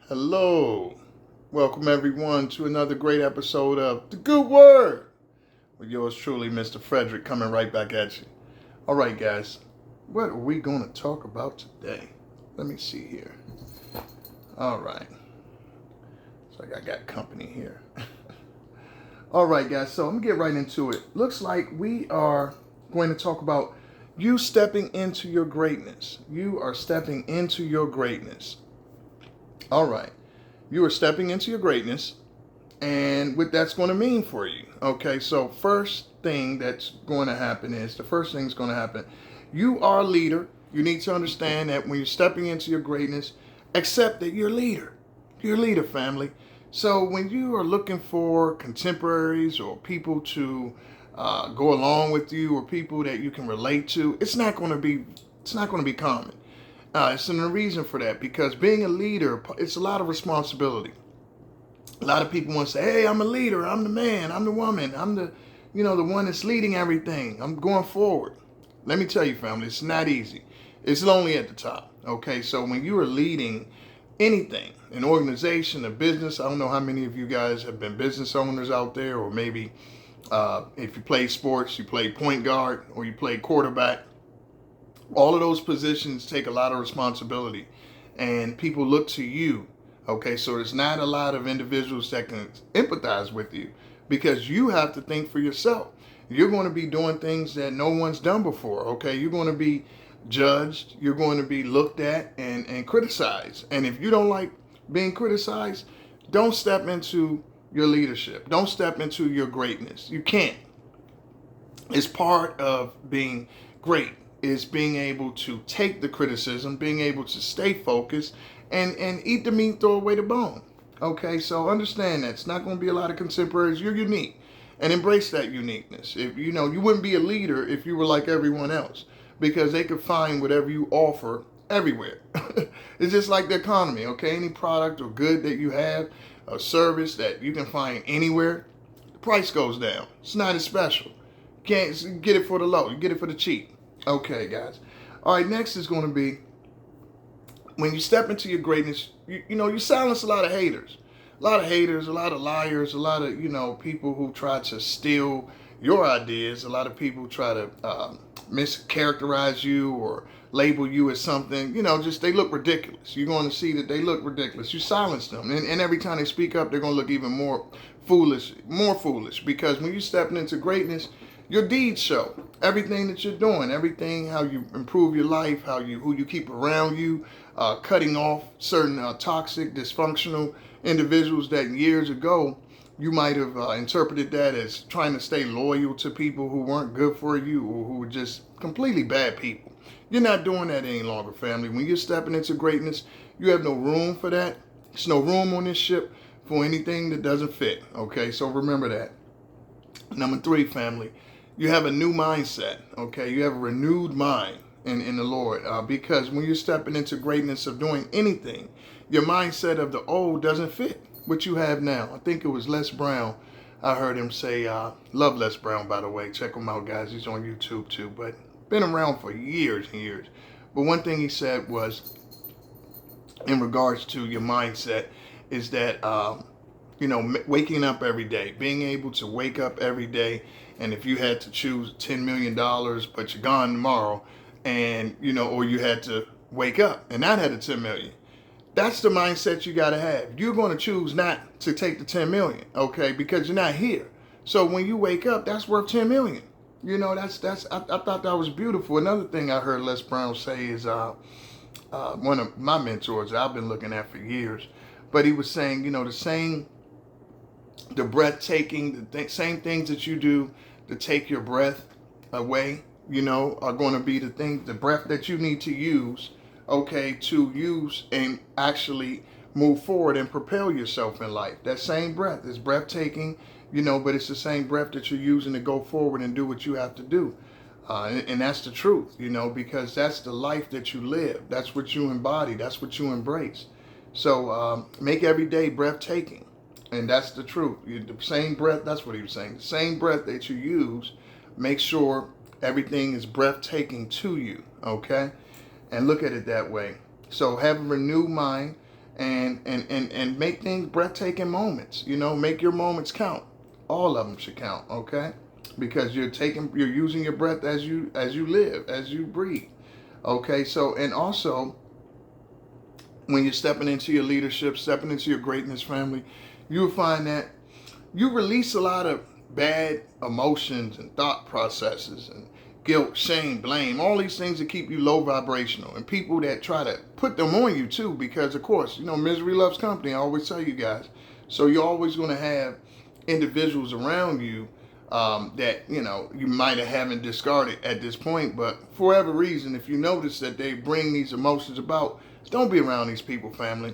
Hello. Welcome everyone to another great episode of The Good Word with yours truly, Mr. Frederick, coming right back at you. All right, guys. What are we going to talk about today? Let me see here. All right. Looks like I got company here. All right, guys. So I'm going to get right into it. Looks like we are going to talk about you stepping into your greatness. You are stepping into your greatness. All right. You are stepping into your greatness and what that's going to mean for you. Okay, so the first thing that's going to happen, you are a leader. You need to understand that when you're stepping into your greatness, accept that you're a leader. You're a leader, family. So when you are looking for contemporaries or people to go along with you or people that you can relate to, it's not going to be common. It's a reason for that because being a leader, it's a lot of responsibility. A lot of people want to say, hey, I'm a leader. I'm the man. I'm the woman. I'm the one that's leading everything. I'm going forward. Let me tell you, family, it's not easy. It's lonely at the top. Okay, so when you are leading anything, an organization, a business, I don't know how many of you guys have been business owners out there, or maybe if you play sports, you play point guard or you play quarterback. All of those positions take a lot of responsibility and people look to you. Okay, so there's not a lot of individuals that can empathize with you because you have to think for yourself. You're going to be doing things that no one's done before. Okay, you're going to be judged, you're going to be looked at and criticized. And if you don't like being criticized, don't step into your leadership. Don't step into your greatness. You can't. It's part of being great is being able to take the criticism, being able to stay focused, and eat the meat, throw away the bone. Okay, so understand that it's not going to be a lot of contemporaries. You're unique, and embrace that uniqueness. If you wouldn't be a leader if you were like everyone else, because they could find whatever you offer everywhere. It's just like the economy. Okay, any product or good that you have, a service that you can find anywhere, the price goes down. It's not as special. You can't get it for the low. You get it for the cheap. Okay, guys. All right, next is going to be when you step into your greatness, you silence a lot of haters. A lot of haters, a lot of liars, a lot of, people who try to steal your ideas. A lot of people try to mischaracterize you or label you as something, just they look ridiculous. You're going to see that they look ridiculous. You silence them. And every time they speak up, they're going to look even more foolish, because when you step into greatness, your deeds show everything that you're doing, everything, how you improve your life, who you keep around you, cutting off certain toxic, dysfunctional individuals that years ago you might have interpreted that as trying to stay loyal to people who weren't good for you or who were just completely bad people. You're not doing that any longer, family. When you're stepping into greatness, you have no room for that. There's no room on this ship for anything that doesn't fit. Okay, so remember that. Number 3, family. You have a new mindset, okay? You have a renewed mind in the Lord because when you're stepping into greatness of doing anything, your mindset of the old doesn't fit what you have now. I think it was Les Brown. I heard him say, love Les Brown, by the way. Check him out, guys. He's on YouTube too, but been around for years and years. But one thing he said was, in regards to your mindset, is that waking up every day, being able to wake up every day. And if you had to choose $10 million, but you're gone tomorrow, and, or you had to wake up and not have the 10 million, that's the mindset you got to have. You're going to choose not to take the 10 million, okay, because you're not here. So when you wake up, that's worth 10 million. I thought that was beautiful. Another thing I heard Les Brown say is one of my mentors that I've been looking at for years, but he was saying, the breathtaking, same things that you do to take your breath away, are going to be the breath that you need to use, okay, to use and actually move forward and propel yourself in life. That same breath is breathtaking, but it's the same breath that you're using to go forward and do what you have to do. And that's the truth, because that's the life that you live. That's what you embody. That's what you embrace. So make every day breathtaking. And that's the truth. The same breath, that's what he was saying. The same breath that you use, make sure everything is breathtaking to you, okay? And look at it that way. So have a renewed mind and make things breathtaking moments. Make your moments count. All of them should count, okay? Because you're using your breath as you live, as you breathe. Okay, so, and also when you're stepping into your leadership, stepping into your greatness, family, you'll find that you release a lot of bad emotions and thought processes and guilt, shame, blame, all these things that keep you low vibrational, and people that try to put them on you too, because of course, misery loves company. I always tell you guys. So you're always going to have individuals around you that, you might have haven't discarded at this point, but for whatever reason, if you notice that they bring these emotions about, don't be around these people, family,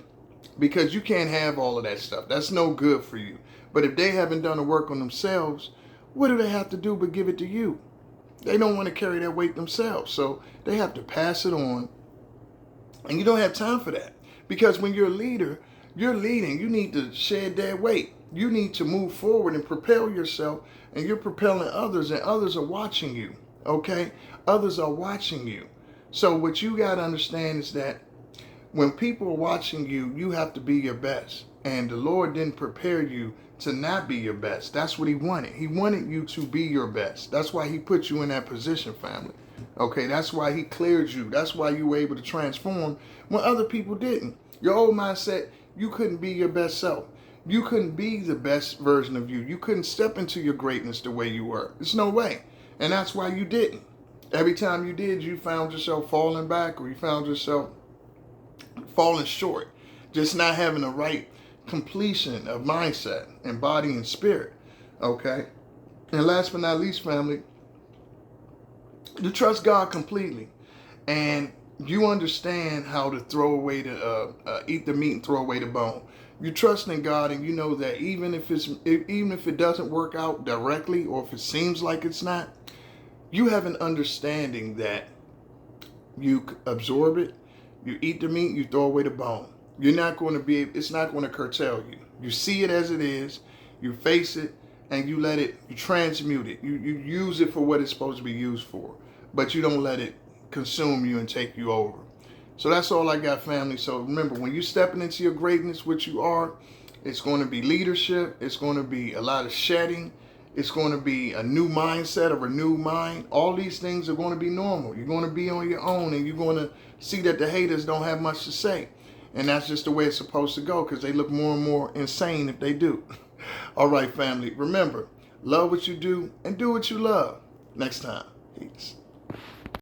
because you can't have all of that stuff. That's no good for you. But if they haven't done the work on themselves, what do they have to do but give it to you? They don't want to carry that weight themselves, so they have to pass it on. And you don't have time for that, because when you're a leader, you're leading. You need to shed that weight. You need to move forward and propel yourself, and you're propelling others, and others are watching you, okay? Others are watching you. So what you got to understand is that when people are watching you, you have to be your best. And the Lord didn't prepare you to not be your best. That's what he wanted. He wanted you to be your best. That's why he put you in that position, family. Okay, that's why he cleared you. That's why you were able to transform when other people didn't. Your old mindset, you couldn't be your best self. You couldn't be the best version of you. You couldn't step into your greatness the way you were. There's no way. And that's why you didn't. Every time you did, you found yourself falling back, or you found yourself falling short. Just not having the right completion of mindset and body and spirit. Okay? And last but not least, family, you trust God completely. And you understand how to throw away eat the meat and throw away the bone. You trust in God, and you know that even if it doesn't work out directly, or if it seems like it's not, you have an understanding that you absorb it, you eat the meat, you throw away the bone. It's not going to curtail you. You see it as it is, you face it, and you transmute it. You use it for what it's supposed to be used for, but you don't let it consume you and take you over. So that's all I got, family. So remember, when you're stepping into your greatness, which you are, it's going to be leadership. It's going to be a lot of shedding. It's going to be a new mindset, a renewed mind. All these things are going to be normal. You're going to be on your own, and you're going to see that the haters don't have much to say. And that's just the way it's supposed to go, because they look more and more insane if they do. All right, family. Remember, love what you do and do what you love. Next time. Peace.